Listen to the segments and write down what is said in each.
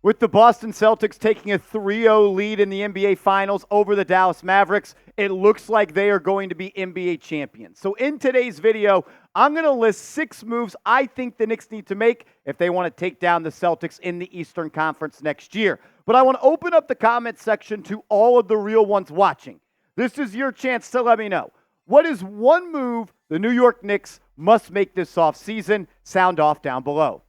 With the Boston Celtics taking a 3-0 lead in the NBA Finals over the Dallas Mavericks, it looks like they are going to be NBA champions. So in today's video, I'm going to list 6 moves I think the Knicks need to make if they want to take down the Celtics in the Eastern Conference next year. But I want to open up the comment section to all of the real ones watching. This is your chance to let me know. What is one move the New York Knicks must make this offseason? Sound off down below.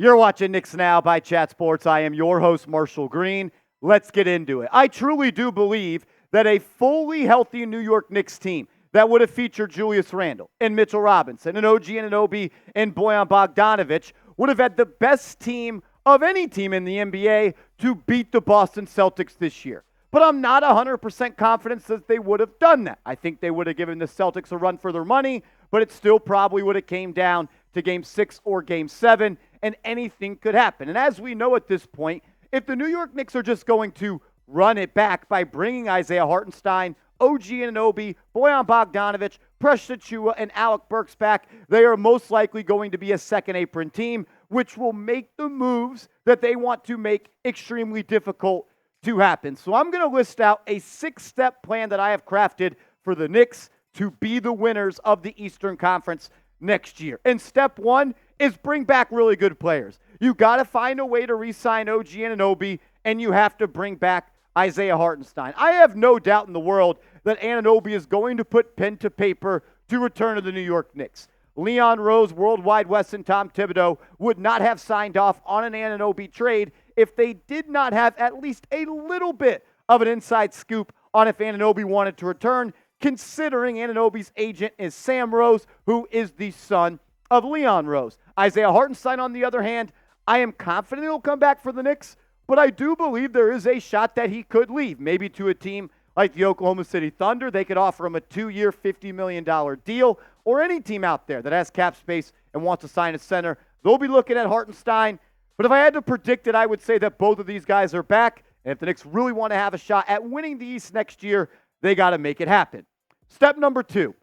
You're watching Knicks Now by Chat Sports. I am your host, Marshall Green. Let's get into it. I truly do believe that a fully healthy New York Knicks team that would have featured Julius Randle and Mitchell Robinson and OG Anunoby and Bojan Bogdanovic would have had the best team of any team in the NBA to beat the Boston Celtics this year. But I'm not 100% confident that they would have done that. I think they would have given the Celtics a run for their money, but it still probably would have came down to Game 6 or Game 7, and anything could happen. And as we know at this point, if the New York Knicks are just going to run it back by bringing Isaiah Hartenstein, OG Anunoby, Bojan Bogdanovic, Precious Achiuwa, and Alec Burks back, they are most likely going to be a second apron team, which will make the moves that they want to make extremely difficult to happen. So I'm going to list out a 6-step plan that I have crafted for the Knicks to be the winners of the Eastern Conference next year. And step 1 is bring back really good players. You got to find a way to re-sign OG Anunoby, and you have to bring back Isaiah Hartenstein. I have no doubt in the world that Anunoby is going to put pen to paper to return to the New York Knicks. Leon Rose, Worldwide West, and Tom Thibodeau would not have signed off on an Anunoby trade if they did not have at least a little bit of an inside scoop on if Anunoby wanted to return, considering Anunoby's agent is Sam Rose, who is the son of Leon Rose. Isaiah Hartenstein, on the other hand, I am confident he'll come back for the Knicks, but I do believe there is a shot that he could leave, maybe to a team like the Oklahoma City Thunder. They could offer him a 2-year, $50 million deal, or any team out there that has cap space and wants to sign a center. They'll be looking at Hartenstein, but if I had to predict it, I would say that both of these guys are back, and if the Knicks really want to have a shot at winning the East next year, they got to make it happen. Step number 2,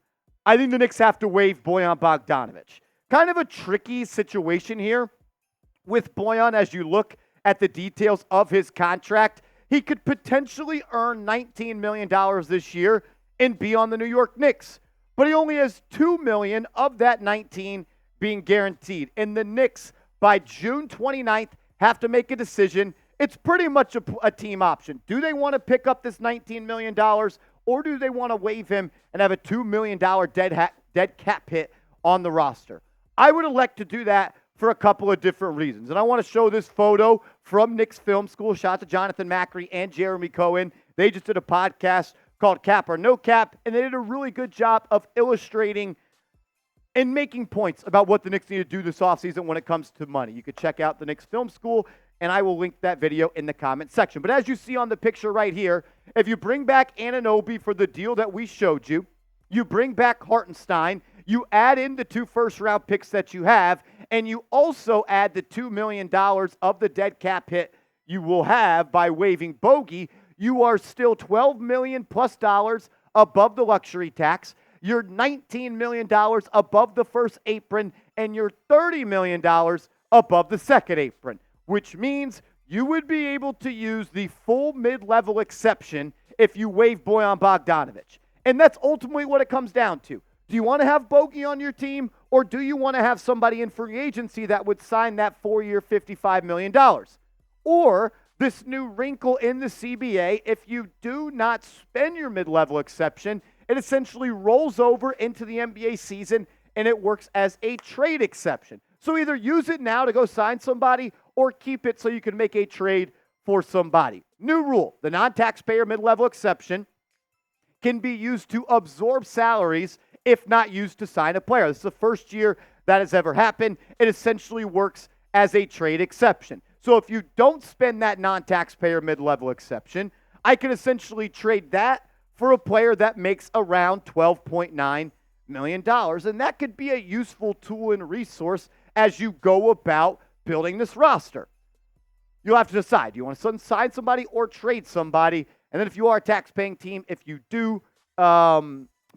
I think the Knicks have to waive Bojan Bogdanovic. Kind of a tricky situation here with Bojan as you look at the details of his contract. He could potentially earn $19 million this year and be on the New York Knicks. But he only has $2 million of that 19 being guaranteed. And the Knicks, by June 29th, have to make a decision. It's pretty much a team option. Do they want to pick up this $19 million, or do they want to waive him and have a $2 million dead cap hit on the roster? I would elect to do that for a couple of different reasons. And I want to show this photo from Knicks Film School. Shout out to Jonathan Macri and Jeremy Cohen. They just did a podcast called Cap or No Cap, and they did a really good job of illustrating and making points about what the Knicks need to do this offseason when it comes to money. You could check out the Knicks Film School, and I will link that video in the comment section. But as you see on the picture right here, if you bring back Anunoby for the deal that we showed you, you bring back Hartenstein, you add in the 2 first-round picks that you have, and you also add the $2 million of the dead cap hit you will have by waiving Bogey, you are still $12 million plus above the luxury tax. You're $19 million above the first apron, and you're $30 million above the second apron, which means you would be able to use the full mid-level exception if you waive Bojan Bogdanovic. And that's ultimately what it comes down to. Do you want to have Bogey on your team, or do you want to have somebody in free agency that would sign that 4-year, $55 million? Or this new wrinkle in the CBA, if you do not spend your mid-level exception, it essentially rolls over into the NBA season, and it works as a trade exception. So either use it now to go sign somebody, or keep it so you can make a trade for somebody. New rule, the non-taxpayer mid-level exception can be used to absorb salaries if not used to sign a player. This is the first year that has ever happened. It essentially works as a trade exception. So if you don't spend that non-taxpayer mid-level exception, I can essentially trade that for a player that makes around $12.9 million. And that could be a useful tool and resource as you go about building this roster. You'll have to decide. Do you want to sign somebody or trade somebody? And then if you are a tax-paying team, if you do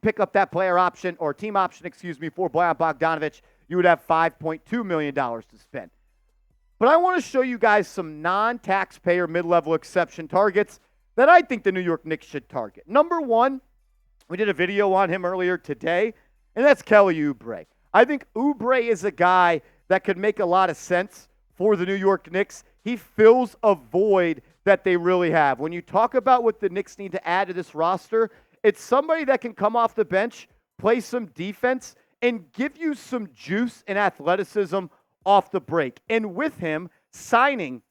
pick up that player option or team option, for Bojan Bogdanovic, you would have $5.2 million to spend. But I want to show you guys some non-taxpayer mid-level exception targets that I think the New York Knicks should target. Number one, we did a video on him earlier today, and that's Kelly Oubre. I think Oubre is a guy that could make a lot of sense for the New York Knicks. He fills a void that they really have. When you talk about what the Knicks need to add to this roster, it's somebody that can come off the bench, play some defense, and give you some juice and athleticism off the break. And with him signing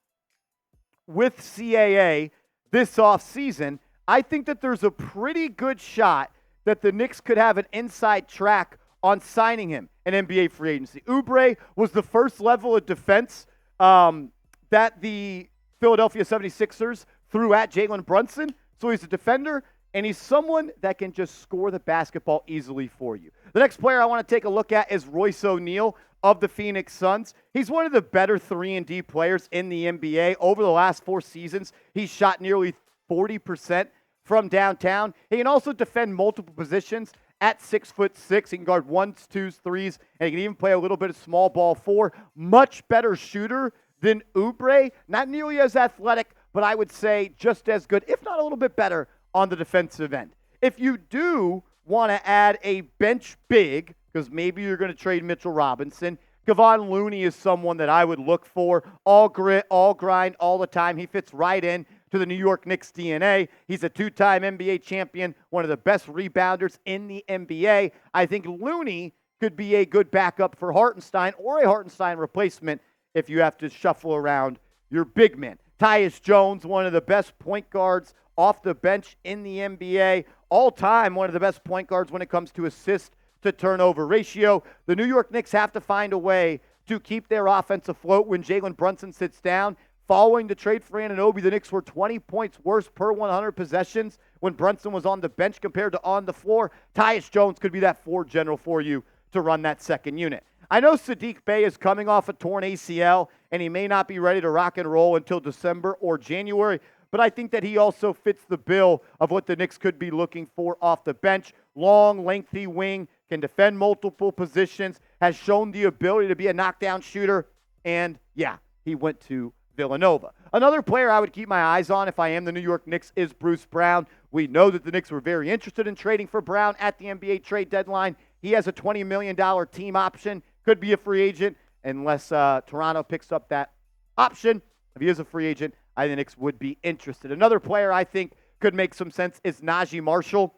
with CAA this offseason, I think that there's a pretty good shot that the Knicks could have an inside track on signing him in NBA free agency. Oubre was the first level of defense that the Philadelphia 76ers threw at Jalen Brunson. So he's a defender, and he's someone that can just score the basketball easily for you. The next player I want to take a look at is Royce O'Neale of the Phoenix Suns. He's one of the better 3-and-D players in the NBA. Over the last 4 seasons, he's shot nearly 40% from downtown. He can also defend multiple positions at 6'6". He can guard 1s, 2s, 3s, and he can even play a little bit of small ball 4. Much better shooter than Oubre. Not nearly as athletic, but I would say just as good, if not a little bit better, on the defensive end. If you do want to add a bench big, because maybe you're going to trade Mitchell Robinson, Kevon Looney is someone that I would look for. All grit, all grind, all the time. He fits right in to the New York Knicks DNA. He's a 2-time NBA champion, one of the best rebounders in the NBA. I think Looney could be a good backup for Hartenstein or a Hartenstein replacement if you have to shuffle around your big men. Tyus Jones, one of the best point guards off the bench in the NBA. All time, one of the best point guards when it comes to assist to turnover ratio. The New York Knicks have to find a way to keep their offense afloat when Jalen Brunson sits down. Following the trade for Anunoby, the Knicks were 20 points worse per 100 possessions when Brunson was on the bench compared to on the floor. Tyus Jones could be that floor general for you to run that second unit. I know Saddiq Bey is coming off a torn ACL, and he may not be ready to rock and roll until December or January, but I think that he also fits the bill of what the Knicks could be looking for off the bench. Long, lengthy wing, can defend multiple positions, has shown the ability to be a knockdown shooter, and yeah, he went to Villanova. Another player I would keep my eyes on if I am the New York Knicks is Bruce Brown. We know that the Knicks were very interested in trading for Brown at the NBA trade deadline. He has a $20 million team option, could be a free agent unless Toronto picks up that option. If he is a free agent, I think the Knicks would be interested. Another player I think could make some sense is Naji Marshall,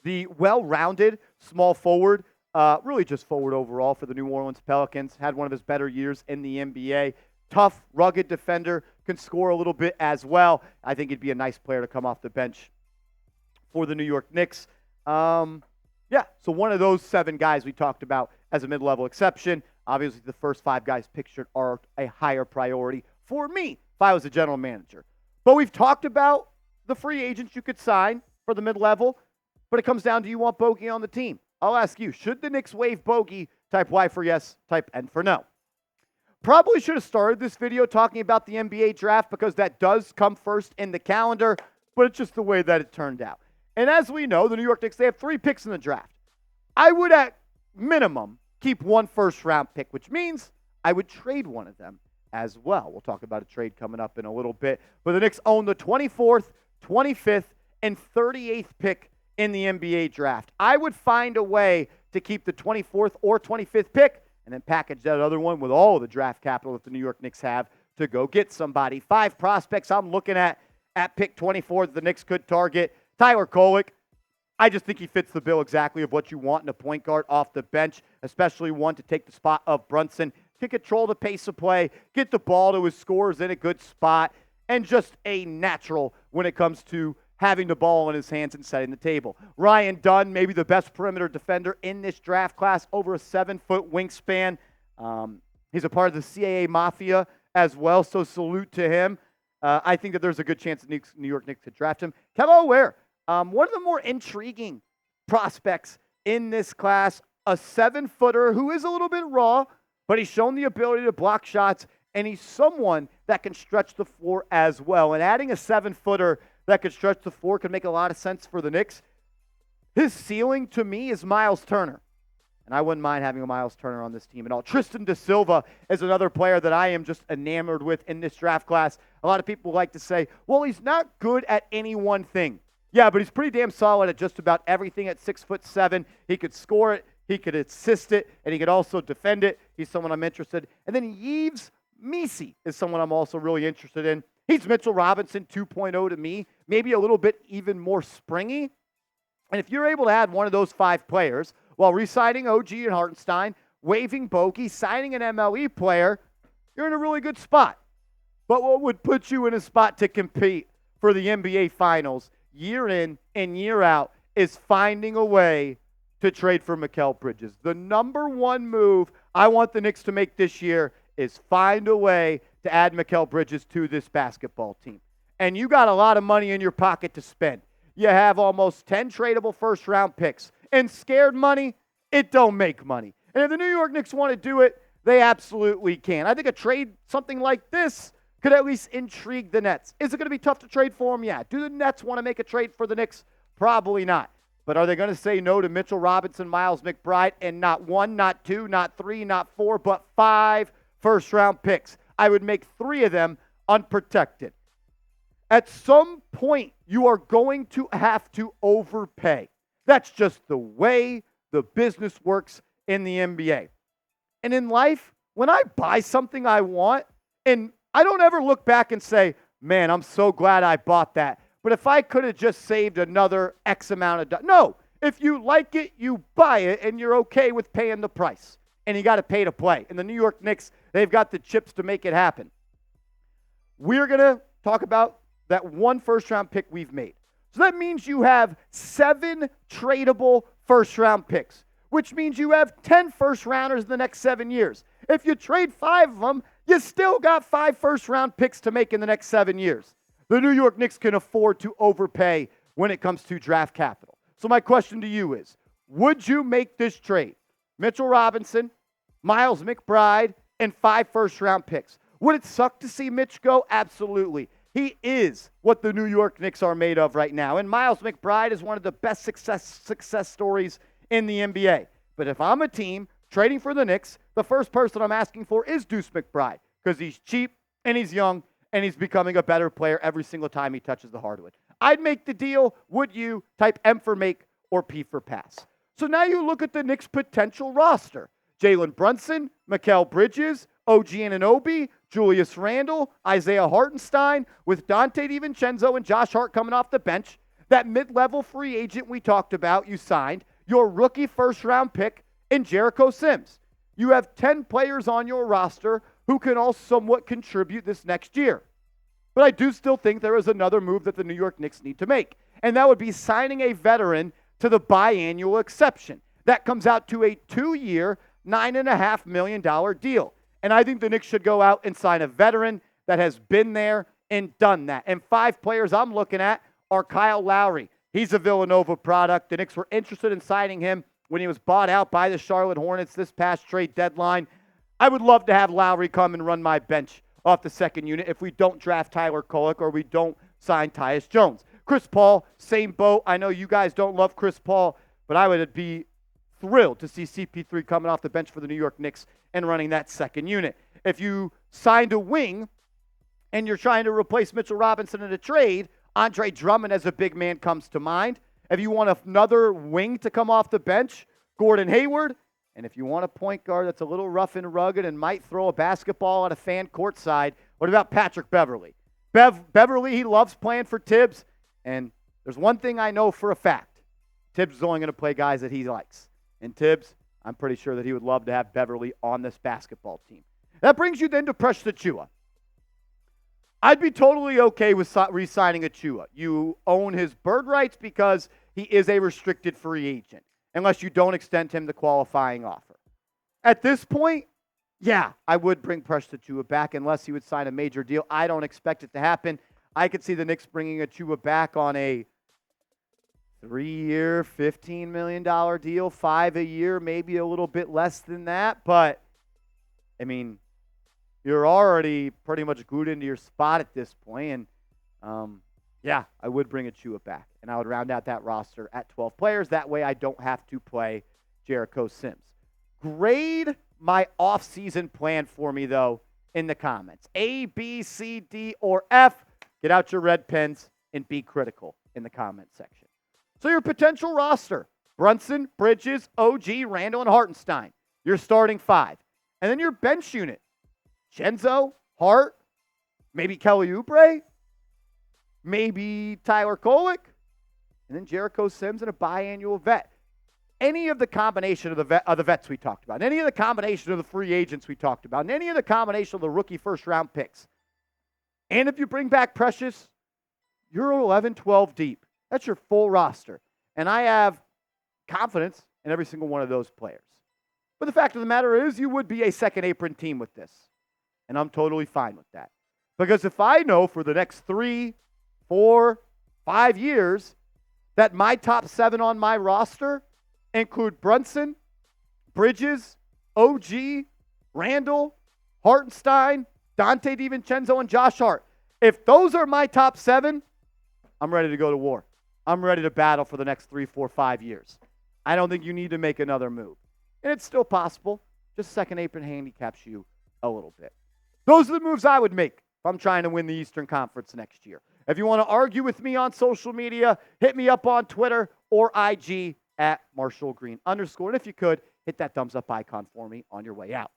the well-rounded small forward, really just forward overall for the New Orleans Pelicans. Had one of his better years in the NBA. Tough, rugged defender, can score a little bit as well. I think he'd be a nice player to come off the bench for the New York Knicks. So one of those 7 guys we talked about as a mid-level exception. Obviously, the first 5 guys pictured are a higher priority for me if I was a general manager. But we've talked about the free agents you could sign for the mid-level, but it comes down to, you want Bogey on the team? I'll ask you, should the Knicks waive Bogey? Type Y for yes, type N for no. Probably should have started this video talking about the NBA draft because that does come first in the calendar, but it's just the way that it turned out. And as we know, the New York Knicks, they have 3 picks in the draft. I would, at minimum, keep 1 first-round pick, which means I would trade one of them as well. We'll talk about a trade coming up in a little bit. But the Knicks own the 24th, 25th, and 38th pick in the NBA draft. I would find a way to keep the 24th or 25th pick and then package that other one with all of the draft capital that the New York Knicks have to go get somebody. 5 prospects I'm looking at pick 24 that the Knicks could target. Tyler Kolek, I just think he fits the bill exactly of what you want in a point guard off the bench, especially one to take the spot of Brunson. Can control the pace of play, get the ball to his scorers in a good spot, and just a natural when it comes to having the ball in his hands and setting the table. Ryan Dunn, maybe the best perimeter defender in this draft class, over a 7-foot wingspan. He's a part of the CAA Mafia as well, so salute to him. I think that there's a good chance the New York Knicks could draft him. Kel'el Ware, one of the more intriguing prospects in this class, a 7-footer who is a little bit raw, but he's shown the ability to block shots, and he's someone that can stretch the floor as well. And adding a 7-footer that could stretch the floor could make a lot of sense for the Knicks. His ceiling to me is Miles Turner. And I wouldn't mind having a Miles Turner on this team at all. Tristian Da Silva is another player that I am just enamored with in this draft class. A lot of people like to say, well, he's not good at any one thing. Yeah, but he's pretty damn solid at just about everything at 6'7". He could score it, he could assist it, and he could also defend it. He's someone I'm interested in. And then Yves Missi is someone I'm also really interested in. He's Mitchell Robinson 2.0 to me, maybe a little bit even more springy. And if you're able to add one of those 5 players while re-signing OG and Hartenstein, waiving Bogey, signing an MLE player, you're in a really good spot. But what would put you in a spot to compete for the NBA Finals year in and year out is finding a way to trade for Mikal Bridges. The number one move I want the Knicks to make this year is find a way to add Mikal Bridges to this basketball team. And you got a lot of money in your pocket to spend. You have almost 10 tradable first-round picks. And scared money, it don't make money. And if the New York Knicks want to do it, they absolutely can. I think a trade, something like this, could at least intrigue the Nets. Is it going to be tough to trade for them? Yeah. Do the Nets want to make a trade for the Knicks? Probably not. But are they going to say no to Mitchell Robinson, Miles McBride, and not 1, not 2, not 3, not 4, but 5 first-round picks? I would make 3 of them unprotected. At some point, you are going to have to overpay. That's just the way the business works in the NBA. And in life, when I buy something I want, and I don't ever look back and say, man, I'm so glad I bought that. But if I could have just saved another X amount of dollars. No, if you like it, you buy it, and you're okay with paying the price. And you got to pay to play. And the New York Knicks, they've got the chips to make it happen. We're going to talk about that 1 first-round pick we've made. So that means you have 7 tradable first-round picks, which means you have 10 first-rounders in the next 7 years. If you trade 5 of them, you still got 5 first-round picks to make in the next 7 years. The New York Knicks can afford to overpay when it comes to draft capital. So my question to you is, would you make this trade? Mitchell Robinson, Miles McBride, and 5 first-round picks. Would it suck to see Mitch go? Absolutely. He is what the New York Knicks are made of right now. And Miles McBride is one of the best success stories in the NBA. But if I'm a team trading for the Knicks, the first person I'm asking for is Deuce McBride because he's cheap and he's young and he's becoming a better player every single time he touches the hardwood. I'd make the deal. Would you? Type M for make or P for pass. So now you look at the Knicks' potential roster. Jalen Brunson, Mikal Bridges, OG Anunoby, Julius Randle, Isaiah Hartenstein, with Dante DiVincenzo and Josh Hart coming off the bench. That mid-level free agent we talked about, you signed. Your rookie first-round pick in Jericho Sims. You have 10 players on your roster who can all somewhat contribute this next year. But I do still think there is another move that the New York Knicks need to make, and that would be signing a veteran to the biannual exception. That comes out to a 2-year, $9.5 million deal. And I think the Knicks should go out and sign a veteran that has been there and done that. And 5 players I'm looking at are Kyle Lowry. He's a Villanova product. The Knicks were interested in signing him when he was bought out by the Charlotte Hornets this past trade deadline. I would love to have Lowry come and run my bench off the second unit if we don't draft Tyler Kolek or we don't sign Tyus Jones. Chris Paul, same boat. I know you guys don't love Chris Paul, but I would be thrilled to see CP3 coming off the bench for the New York Knicks and running that second unit. If you signed a wing and you're trying to replace Mitchell Robinson in a trade, Andre Drummond as a big man comes to mind. If you want another wing to come off the bench, Gordon Hayward. And if you want a point guard that's a little rough and rugged and might throw a basketball on a fan court side, what about Patrick Beverley? Beverley, he loves playing for Tibbs. And there's one thing I know for a fact. Tibbs is only going to play guys that he likes. And Tibbs, I'm pretty sure that he would love to have Beverley on this basketball team. That brings you then to Precious Achiuwa. I'd be totally okay with re-signing Achiuwa. You own his bird rights because he is a restricted free agent, unless you don't extend him the qualifying offer. At this point, yeah, I would bring Precious Achiuwa back unless he would sign a major deal. I don't expect it to happen. I could see the Knicks bringing Achiuwa back on a 3-year, $15 million deal, 5 a year, maybe a little bit less than that. But, I mean, you're already pretty much glued into your spot at this point. And Yeah, I would bring a Chua back, and I would round out that roster at 12 players. That way I don't have to play Jericho Sims. Grade my offseason plan for me, though, in the comments. A, B, C, D, or F. Get out your red pens and be critical in the comment section. So your potential roster, Brunson, Bridges, OG, Randall, and Hartenstein. Your starting five. And then your bench unit, Chenzo, Hart, maybe Kelly Oubre, maybe Tyler Kolek, and then Jericho Sims and a biannual vet. Any of the combination of the vets we talked about, any of the combination of the free agents we talked about, and any of the combination of the rookie first-round picks. And if you bring back Precious, you're 11, 12 deep. That's your full roster. And I have confidence in every single one of those players. But the fact of the matter is, you would be a second apron team with this. And I'm totally fine with that. Because if I know for the next 3, 4, 5 years that my top 7 on my roster include Brunson, Bridges, OG, Randall, Hartenstein, Dante DiVincenzo, and Josh Hart. If those are my top 7, I'm ready to go to war. I'm ready to battle for the next 3, 4, 5 years. I don't think you need to make another move. And it's still possible. Just second apron handicaps you a little bit. Those are the moves I would make if I'm trying to win the Eastern Conference next year. If you want to argue with me on social media, hit me up on Twitter or IG at @MarshallGreen_. And if you could, hit that thumbs up icon for me on your way out.